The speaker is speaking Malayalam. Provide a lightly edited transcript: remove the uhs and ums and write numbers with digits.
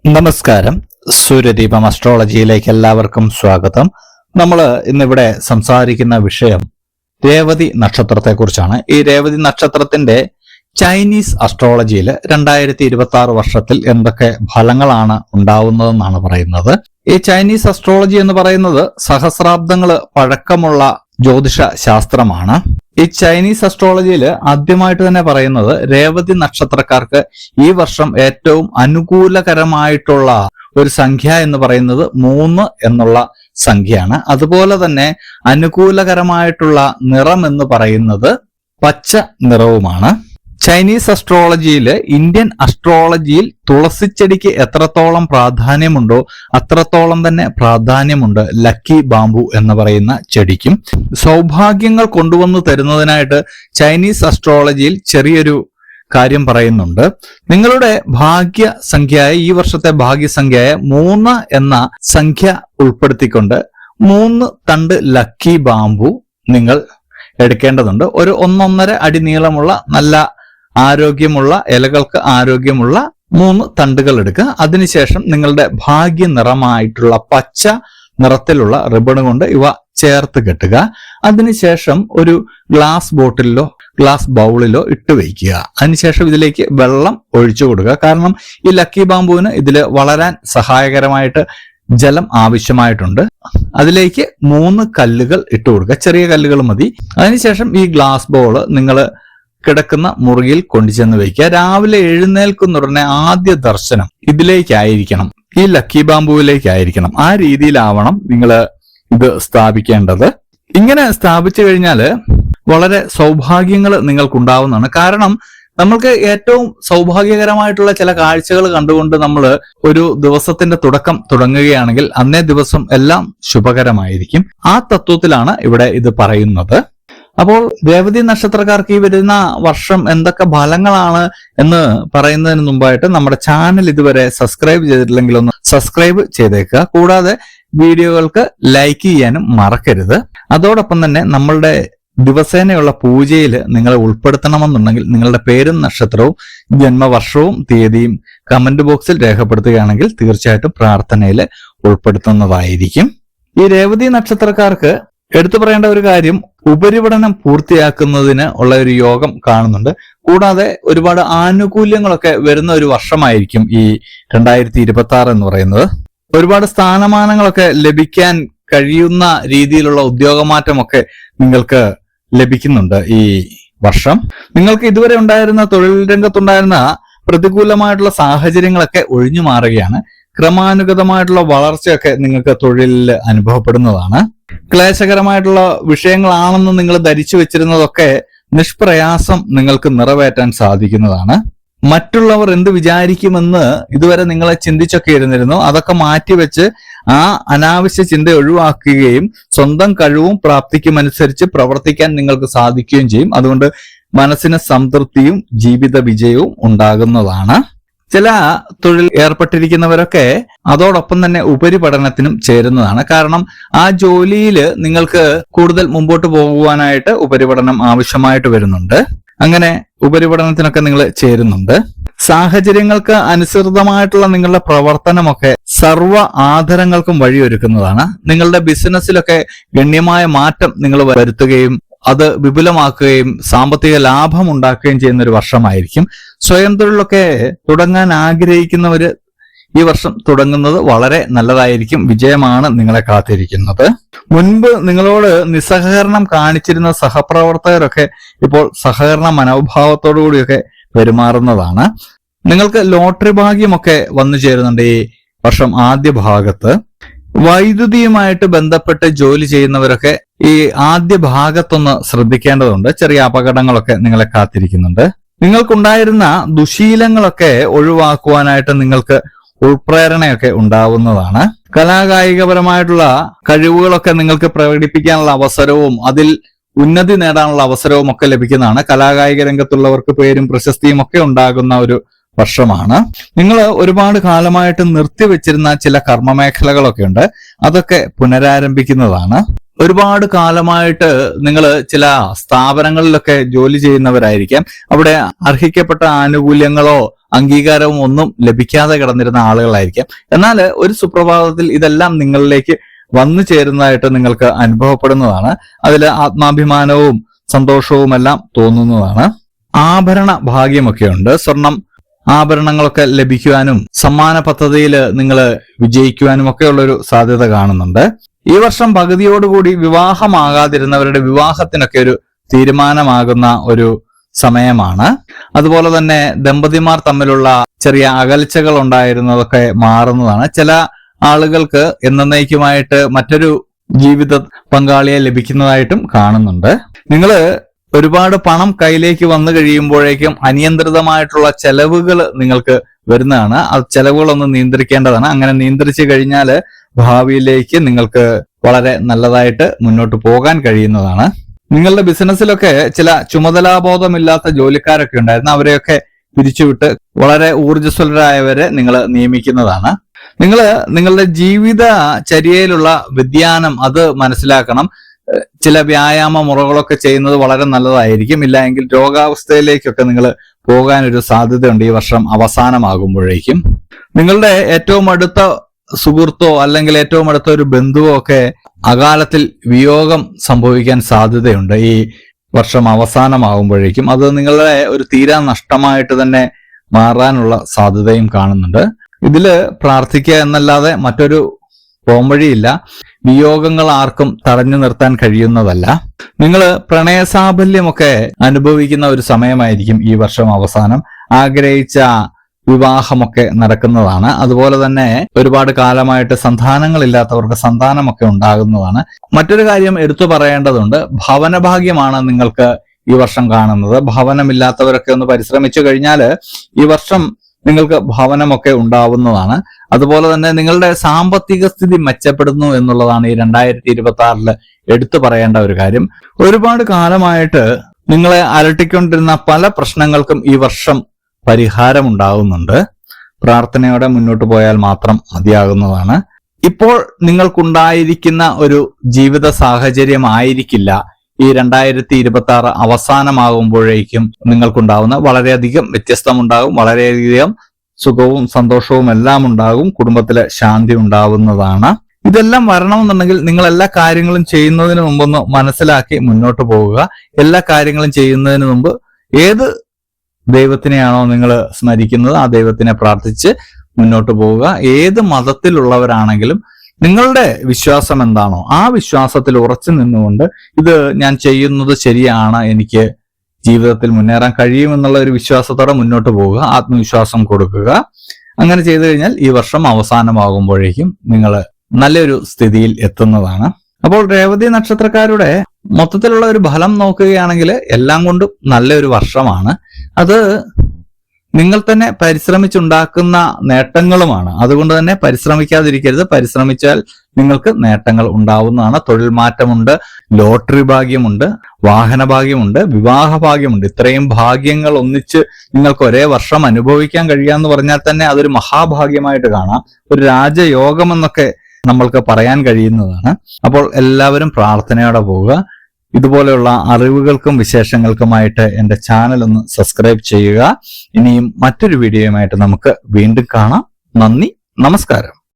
നമസ്കാരം. സൂര്യദീപം അസ്ട്രോളജിയിലേക്ക് എല്ലാവർക്കും സ്വാഗതം. നമ്മൾ ഇന്നിവിടെ സംസാരിക്കുന്ന വിഷയം രേവതി നക്ഷത്രത്തെക്കുറിച്ചാണ്. ഈ രേവതി നക്ഷത്രത്തിന്റെ ചൈനീസ് അസ്ട്രോളജിയിൽ 2026 വർഷത്തിൽ എന്തൊക്കെ ഫലങ്ങളാണ് ഉണ്ടാവുന്നതെന്നാണ് പറയുന്നത്. ഈ ചൈനീസ് അസ്ട്രോളജി എന്ന് പറയുന്നത് സഹസ്രാബ്ദങ്ങൾ പഴക്കമുള്ള ജ്യോതിഷ ശാസ്ത്രമാണ്. ഈ ചൈനീസ് അസ്ട്രോളജിയിൽ ആദ്യമായിട്ട് തന്നെ പറയുന്നത് രേവതി നക്ഷത്രക്കാർക്ക് ഈ വർഷം ഏറ്റവും അനുകൂലകരമായിട്ടുള്ള ഒരു സംഖ്യ എന്ന് പറയുന്നത് 3 എന്നുള്ള സംഖ്യയാണ്. അതുപോലെ തന്നെ അനുകൂലകരമായിട്ടുള്ള നിറം എന്ന് പറയുന്നത് പച്ച നിറവുമാണ്. ചൈനീസ് അസ്ട്രോളജിയിൽ ഇന്ത്യൻ അസ്ട്രോളജിയിൽ തുളസിച്ചെടിക്ക് എത്രത്തോളം പ്രാധാന്യമുണ്ടോ അത്രത്തോളം തന്നെ പ്രാധാന്യമുണ്ട് ലക്കി ബാംബു എന്ന് പറയുന്ന ചെടിക്കും. സൗഭാഗ്യങ്ങൾ കൊണ്ടുവന്നു തരുന്നതിനായിട്ട് ചൈനീസ് അസ്ട്രോളജിയിൽ ചെറിയൊരു കാര്യം പറയുന്നുണ്ട്. നിങ്ങളുടെ ഭാഗ്യസംഖ്യയായ ഈ വർഷത്തെ ഭാഗ്യസംഖ്യയായ 3 എന്ന സംഖ്യ ഉൾപ്പെടുത്തിക്കൊണ്ട് 3 തണ്ട് ലക്കി ബാംബു നിങ്ങൾ എടുക്കേണ്ടതുണ്ട്. ഒരു 1.5 അടി നീളമുള്ള നല്ല ആരോഗ്യമുള്ള ഇലകൾക്ക് ആരോഗ്യമുള്ള 3 തണ്ടുകൾ എടുക്കുക. അതിനുശേഷം നിങ്ങളുടെ ഭാഗ്യ നിറമായിട്ടുള്ള പച്ച നിറത്തിലുള്ള റിബൺ കൊണ്ട് ഇവ ചേർത്ത് കെട്ടുക. അതിനുശേഷം ഒരു ഗ്ലാസ് ബോട്ടിലോ ഗ്ലാസ് ബൗളിലോ ഇട്ട് വയ്ക്കുക. അതിനുശേഷം ഇതിലേക്ക് വെള്ളം ഒഴിച്ചു കൊടുക്കുക. കാരണം ഈ ലക്കി ബാംബുവിന് ഇതിൽ വളരാൻ സഹായകരമായിട്ട് ജലം ആവശ്യമായിട്ടുണ്ട്. അതിലേക്ക് 3 കല്ലുകൾ ഇട്ട് കൊടുക്കുക. ചെറിയ കല്ലുകൾ മതി. അതിനുശേഷം ഈ ഗ്ലാസ് ബോൾ നിങ്ങൾ കിടക്കുന്ന മുറിയിൽ കൊണ്ടുചെന്ന് വയ്ക്കുക. രാവിലെ എഴുന്നേൽക്കുന്നുടനെ ആദ്യ ദർശനം ഇതിലേക്കായിരിക്കണം, ഈ ലക്കി ബാംബുവിലേക്കായിരിക്കണം. ആ രീതിയിലാവണം നിങ്ങൾ ഇത് സ്ഥാപിക്കേണ്ടത്. ഇങ്ങനെ സ്ഥാപിച്ചു കഴിഞ്ഞാൽ വളരെ സൗഭാഗ്യങ്ങൾ നിങ്ങൾക്കുണ്ടാവുന്നതാണ്. കാരണം നമ്മൾക്ക് ഏറ്റവും സൗഭാഗ്യകരമായിട്ടുള്ള ചില കാഴ്ചകൾ കണ്ടുകൊണ്ട് നമ്മൾ ഒരു ദിവസത്തിന്റെ തുടക്കം തുടങ്ങുകയാണെങ്കിൽ അന്നേ ദിവസം എല്ലാം ശുഭകരമായിരിക്കും. ആ തത്വത്തിലാണ് ഇവിടെ ഇത് പറയുന്നത്. അപ്പോൾ രേവതി നക്ഷത്രക്കാർക്ക് ഈ വരുന്ന വർഷം എന്തൊക്കെ ഫലങ്ങളാണ് എന്ന് പറയുന്നതിന് മുമ്പായിട്ട് നമ്മുടെ ചാനൽ ഇതുവരെ സബ്സ്ക്രൈബ് ചെയ്തിട്ടില്ലെങ്കിൽ ഒന്ന് സബ്സ്ക്രൈബ് ചെയ്തേക്കുക. കൂടാതെ വീഡിയോകൾക്ക് ലൈക്ക് ചെയ്യാനും മറക്കരുത്. അതോടൊപ്പം തന്നെ നമ്മളുടെ ദിവസേനയുള്ള പൂജയിൽ നിങ്ങളെ ഉൾപ്പെടുത്തണമെന്നുണ്ടെങ്കിൽ നിങ്ങളുടെ പേരും നക്ഷത്രവും ജന്മവർഷവും തീയതിയും കമന്റ് ബോക്സിൽ രേഖപ്പെടുത്തുകയാണെങ്കിൽ തീർച്ചയായിട്ടും പ്രാർത്ഥനയിൽ ഉൾപ്പെടുത്തുന്നതായിരിക്കും. ഈ രേവതി നക്ഷത്രക്കാർക്ക് എടുത്തു പറയേണ്ട ഒരു കാര്യം, ഉപരിപഠനം പൂർത്തിയാക്കുന്നതിന് ഉള്ള ഒരു യോഗം കാണുന്നുണ്ട്. കൂടാതെ ഒരുപാട് ആനുകൂല്യങ്ങളൊക്കെ വരുന്ന ഒരു വർഷമായിരിക്കും ഈ 2026 എന്ന് പറയുന്നത്. ഒരുപാട് സ്ഥാനമാനങ്ങളൊക്കെ ലഭിക്കാൻ കഴിയുന്ന രീതിയിലുള്ള ഉദ്യോഗമാറ്റമൊക്കെ നിങ്ങൾക്ക് ലഭിക്കുന്നുണ്ട് ഈ വർഷം. നിങ്ങൾക്ക് ഇതുവരെ ഉണ്ടായിരുന്ന തൊഴിൽ രംഗത്തുണ്ടായിരുന്ന പ്രതികൂലമായിട്ടുള്ള സാഹചര്യങ്ങളൊക്കെ ഒഴിഞ്ഞു മാറുകയാണ്. ക്രമാനുഗതമായിട്ടുള്ള വളർച്ചയൊക്കെ നിങ്ങൾക്ക് തൊഴിലിൽ അനുഭവപ്പെടുന്നതാണ്. ക്ലേശകരമായിട്ടുള്ള വിഷയങ്ങളാണെന്ന് നിങ്ങൾ ധരിച്ചു വെച്ചിരുന്നതൊക്കെ നിഷ്പ്രയാസം നിങ്ങൾക്ക് നിറവേറ്റാൻ സാധിക്കുന്നതാണ്. മറ്റുള്ളവർ എന്ത് വിചാരിക്കുമെന്ന് ഇതുവരെ നിങ്ങളെ ചിന്തിച്ചൊക്കെ ഇരുന്നിരുന്നു. അതൊക്കെ മാറ്റിവെച്ച് ആ അനാവശ്യ ചിന്ത ഒഴിവാക്കുകയും സ്വന്തം കഴിവും പ്രാപ്തിക്കും അനുസരിച്ച് പ്രവർത്തിക്കാൻ നിങ്ങൾക്ക് സാധിക്കുകയും ചെയ്യും. അതുകൊണ്ട് മനസ്സിന് സംതൃപ്തിയും ജീവിത വിജയവും ഉണ്ടാകുന്നതാണ്. ചില തൊഴിൽ ഏർപ്പെട്ടിരിക്കുന്നവരൊക്കെ അതോടൊപ്പം തന്നെ ഉപരിപഠനത്തിനും ചേരുന്നതാണ്. കാരണം ആ ജോലിയിൽ നിങ്ങൾക്ക് കൂടുതൽ മുമ്പോട്ട് പോകുവാനായിട്ട് ഉപരിപഠനം ആവശ്യമായിട്ട് വരുന്നുണ്ട്. അങ്ങനെ ഉപരിപഠനത്തിനൊക്കെ നിങ്ങൾ ചേരുന്നുണ്ട്. സാഹചര്യങ്ങൾക്ക് അനുസൃതമായിട്ടുള്ള നിങ്ങളുടെ പ്രവർത്തനമൊക്കെ സർവ്വ ആദരങ്ങൾക്കും വഴിയൊരുക്കുന്നതാണ്. നിങ്ങളുടെ ബിസിനസ്സിലൊക്കെ ഗണ്യമായ മാറ്റം നിങ്ങൾ വരുത്തുകയും അത് വിപുലമാക്കുകയും സാമ്പത്തിക ലാഭം ഉണ്ടാക്കുകയും ചെയ്യുന്ന ഒരു വർഷമായിരിക്കും. സ്വയം തൊഴിലൊക്കെ തുടങ്ങാൻ ആഗ്രഹിക്കുന്നവര് ഈ വർഷം തുടങ്ങുന്നത് വളരെ നല്ലതായിരിക്കും. വിജയമാണ് നിങ്ങളെ കാത്തിരിക്കുന്നത്. മുൻപ് നിങ്ങളോട് നിസ്സഹകരണം കാണിച്ചിരുന്ന സഹപ്രവർത്തകരൊക്കെ ഇപ്പോൾ സഹകരണ മനോഭാവത്തോടുകൂടിയൊക്കെ പെരുമാറുന്നതാണ്. നിങ്ങൾക്ക് ലോട്ടറി ഭാഗ്യമൊക്കെ വന്നു ചേരുന്നുണ്ട് ഈ വർഷം ആദ്യ ഭാഗത്ത്. വൈദ്യുതിയുമായിട്ട് ബന്ധപ്പെട്ട് ജോലി ചെയ്യുന്നവരൊക്കെ ഈ ആദ്യ ഭാഗത്തൊന്ന് ശ്രദ്ധിക്കേണ്ടതുണ്ട്. ചെറിയ അപകടങ്ങളൊക്കെ നിങ്ങളെ കാത്തിരിക്കുന്നുണ്ട്. നിങ്ങൾക്കുണ്ടായിരുന്ന ദുശീലങ്ങളൊക്കെ ഒഴിവാക്കുവാനായിട്ട് നിങ്ങൾക്ക് ഉൾപ്രേരണയൊക്കെ ഉണ്ടാവുന്നതാണ്. കലാകായികപരമായിട്ടുള്ള കഴിവുകളൊക്കെ നിങ്ങൾക്ക് പ്രകടിപ്പിക്കാനുള്ള അവസരവും അതിൽ ഉന്നതി നേടാനുള്ള അവസരവും ഒക്കെ ലഭിക്കുന്നതാണ്. കലാകായിക രംഗത്തുള്ളവർക്ക് പേരും പ്രശസ്തിയും ഒക്കെ ഉണ്ടാകുന്ന ഒരു വർഷമാണ്. നിങ്ങൾ ഒരുപാട് കാലമായിട്ട് നിർത്തിവെച്ചിരുന്ന ചില കർമ്മമേഖലകളൊക്കെ ഉണ്ട്. അതൊക്കെ പുനരാരംഭിക്കുന്നതാണ്. ഒരുപാട് കാലമായിട്ട് നിങ്ങൾ ചില സ്ഥാപനങ്ങളിലൊക്കെ ജോലി ചെയ്യുന്നവരായിരിക്കാം. അവിടെ അർഹിക്കപ്പെട്ട ആനുകൂല്യങ്ങളോ അംഗീകാരവും ഒന്നും ലഭിക്കാതെ കിടന്നിരുന്ന ആളുകളായിരിക്കാം. എന്നാൽ ഒരു സുപ്രഭാതത്തിൽ ഇതെല്ലാം നിങ്ങളിലേക്ക് വന്നു ചേരുന്നതായിട്ട് നിങ്ങൾക്ക് അനുഭവപ്പെടുന്നതാണ്. അതിൽ ആത്മാഭിമാനവും സന്തോഷവുമെല്ലാം തോന്നുന്നതാണ്. ആഭരണ ഭാഗ്യമൊക്കെ ഉണ്ട്. സ്വർണം ആഭരണങ്ങളൊക്കെ ലഭിക്കുവാനും സമ്മാന പദ്ധതിയിൽ നിങ്ങൾ വിജയിക്കുവാനും ഒക്കെ ഉള്ളൊരു സാധ്യത കാണുന്നുണ്ട്. ഈ വർഷം പകുതിയോടുകൂടി വിവാഹമാകാതിരുന്നവരുടെ വിവാഹത്തിനൊക്കെ ഒരു തീരുമാനമാകുന്ന ഒരു സമയമാണ്. അതുപോലെ തന്നെ ദമ്പതിമാർ തമ്മിലുള്ള ചെറിയ അകൽച്ചകൾ ഉണ്ടായിരുന്നതൊക്കെ മാറുന്നതാണ്. ചില ആളുകൾക്ക് എന്നേക്കുമായിട്ട് മറ്റൊരു ജീവിത പങ്കാളിയെ ലഭിക്കുന്നതായിട്ടും കാണുന്നുണ്ട്. നിങ്ങൾ ഒരുപാട് പണം കയ്യിലേക്ക് വന്നു കഴിയുമ്പോഴേക്കും അനിയന്ത്രിതമായിട്ടുള്ള ചെലവുകൾ നിങ്ങൾക്ക് വരുന്നതാണ്. ആ ചെലവുകളൊന്ന് നിയന്ത്രിക്കേണ്ടതാണ്. അങ്ങനെ നിയന്ത്രിച്ചു കഴിഞ്ഞാൽ ഭാവിയിലേക്ക് നിങ്ങൾക്ക് വളരെ നല്ലതായിട്ട് മുന്നോട്ട് പോകാൻ കഴിയുന്നതാണ്. നിങ്ങളുടെ ബിസിനസ്സിലൊക്കെ ചില ചുമതലാബോധമില്ലാത്ത ജോലിക്കാരൊക്കെ ഉണ്ടായിരുന്നു. അവരെയൊക്കെ പിരിച്ചുവിട്ട് വളരെ ഊർജ്ജസ്വലരായവരെ നിങ്ങൾ നിയമിക്കുന്നതാണ്. നിങ്ങൾ നിങ്ങളുടെ ജീവിതചര്യയിലുള്ള വ്യതിയാനം അത് മനസ്സിലാക്കണം. ചില വ്യായാമ മുറകളൊക്കെ ചെയ്യുന്നത് വളരെ നല്ലതായിരിക്കും. ഇല്ല എങ്കിൽ രോഗാവസ്ഥയിലേക്കൊക്കെ നിങ്ങൾ പോകാനൊരു സാധ്യതയുണ്ട് ഈ വർഷം അവസാനമാകുമ്പോഴേക്കും. നിങ്ങളുടെ ഏറ്റവും അടുത്ത സുഹൃത്തോ അല്ലെങ്കിൽ ഏറ്റവും അടുത്ത ഒരു ബന്ധുവോ ഒക്കെ അകാലത്തിൽ വിയോഗം സംഭവിക്കാൻ സാധ്യതയുണ്ട് ഈ വർഷം അവസാനമാകുമ്പോഴേക്കും. അത് നിങ്ങളുടെ ഒരു തീരാ നഷ്ടമായിട്ട് തന്നെ മാറാനുള്ള സാധ്യതയും കാണുന്നുണ്ട്. ഇതില് പ്രാർത്ഥിക്കുക എന്നല്ലാതെ മറ്റൊരു പോംവഴിയില്ല. വിയോഗങ്ങൾ ആർക്കും തടഞ്ഞു നിർത്താൻ കഴിയുന്നതല്ല. നിങ്ങൾ പ്രണയസാഫല്യമൊക്കെ അനുഭവിക്കുന്ന ഒരു സമയമായിരിക്കും ഈ വർഷം അവസാനം. ആഗ്രഹിച്ച വിവാഹമൊക്കെ നടക്കുന്നതാണ്. അതുപോലെ തന്നെ ഒരുപാട് കാലമായിട്ട് സന്താനങ്ങളില്ലാത്തവർക്ക് സന്താനമൊക്കെ ഉണ്ടാകുന്നതാണ്. മറ്റൊരു കാര്യം എടുത്തു പറയേണ്ടതുണ്ട്. ഭവനഭാഗ്യമാണ് നിങ്ങൾക്ക് ഈ വർഷം കാണുന്നത്. ഭവനമില്ലാത്തവരൊക്കെ ഒന്ന് പരിശ്രമിച്ചു കഴിഞ്ഞാൽ ഈ വർഷം നിങ്ങൾക്ക് ഭവനമൊക്കെ ഉണ്ടാവുന്നതാണ്. അതുപോലെ തന്നെ നിങ്ങളുടെ സാമ്പത്തിക സ്ഥിതി മെച്ചപ്പെടുന്നു എന്നുള്ളതാണ് ഈ 2026 എടുത്തു പറയേണ്ട ഒരു കാര്യം. ഒരുപാട് കാലമായിട്ട് നിങ്ങളെ അലട്ടിക്കൊണ്ടിരുന്ന പല പ്രശ്നങ്ങൾക്കും ഈ വർഷം പരിഹാരമുണ്ടാകുന്നുണ്ട്. പ്രാർത്ഥനയോടെ മുന്നോട്ട് പോയാൽ മാത്രം മതിയാകുന്നതാണ്. ഇപ്പോൾ നിങ്ങൾക്കുണ്ടായിരിക്കുന്ന ഒരു ജീവിത സാഹചര്യം ആയിരിക്കില്ല ഈ 2026 അവസാനമാകുമ്പോഴേക്കും നിങ്ങൾക്കുണ്ടാവുന്ന. വളരെയധികം വ്യത്യസ്തമുണ്ടാകും. വളരെയധികം സുഖവും സന്തോഷവും എല്ലാം ഉണ്ടാകും. കുടുംബത്തിലെ ശാന്തി ഉണ്ടാവുന്നതാണ്. ഇതെല്ലാം വരണമെന്നുണ്ടെങ്കിൽ നിങ്ങൾ എല്ലാ കാര്യങ്ങളും ചെയ്യുന്നതിന് മുമ്പൊന്ന് മനസ്സിലാക്കി മുന്നോട്ട് പോവുക. എല്ലാ കാര്യങ്ങളും ചെയ്യുന്നതിന് മുമ്പ് ഏത് ദൈവത്തിനെയാണോ നിങ്ങൾ സ്മരിക്കുന്നത് ആ ദൈവത്തിനെ പ്രാർത്ഥിച്ച് മുന്നോട്ട് പോവുക. ഏത് മതത്തിലുള്ളവരാണെങ്കിലും നിങ്ങളുടെ വിശ്വാസം എന്താണോ ആ വിശ്വാസത്തിൽ ഉറച്ചു നിന്നുകൊണ്ട് ഇത് ഞാൻ ചെയ്യുന്നത് ശരിയാണ്, എനിക്ക് ജീവിതത്തിൽ മുന്നേറാൻ കഴിയുമെന്നുള്ള ഒരു വിശ്വാസത്തോടെ മുന്നോട്ട് പോവുക. ആത്മവിശ്വാസം കൊടുക്കുക. അങ്ങനെ ചെയ്തു കഴിഞ്ഞാൽ ഈ വർഷം അവസാനമാകുമ്പോഴേക്കും നിങ്ങൾ നല്ലൊരു സ്ഥിതിയിൽ എത്തുന്നതാണ്. അപ്പോൾ രേവതി നക്ഷത്രക്കാരുടെ മൊത്തത്തിലുള്ള ഒരു ഫലം നോക്കുകയാണെങ്കിൽ എല്ലാം കൊണ്ടും നല്ലൊരു വർഷമാണ്. അത് നിങ്ങൾ തന്നെ പരിശ്രമിച്ചുണ്ടാക്കുന്ന നേട്ടങ്ങളുമാണ്. അതുകൊണ്ട് തന്നെ പരിശ്രമിക്കാതിരിക്കരുത്. പരിശ്രമിച്ചാൽ നിങ്ങൾക്ക് നേട്ടങ്ങൾ ഉണ്ടാവുന്നതാണ്. തൊഴിൽ മാറ്റമുണ്ട്, ലോട്ടറി ഭാഗ്യമുണ്ട്, വാഹന ഭാഗ്യമുണ്ട്, വിവാഹ ഭാഗ്യമുണ്ട്. ഇത്രയും ഭാഗ്യങ്ങൾ ഒന്നിച്ച് നിങ്ങൾക്ക് ഒരേ വർഷം അനുഭവിക്കാൻ കഴിയാന്ന് പറഞ്ഞാൽ തന്നെ അതൊരു മഹാഭാഗ്യമായിട്ട് കാണാം. ഒരു രാജയോഗം എന്നൊക്കെ നമ്മൾക്ക് പറയാൻ കഴിയുന്നതാണ്. അപ്പോൾ എല്ലാവരും പ്രാർത്ഥനയോടെ പോവുക. ഇതുപോലെയുള്ള അറിവുകൾക്കും വിശേഷങ്ങൾക്കുമായിട്ട് എൻ്റെ ചാനൽ ഒന്ന് സബ്സ്ക്രൈബ് ചെയ്യുക. ഇനിയും മറ്റൊരു വീഡിയോയുമായിട്ട് നമുക്ക് വീണ്ടും കാണാം. നന്ദി, നമസ്കാരം.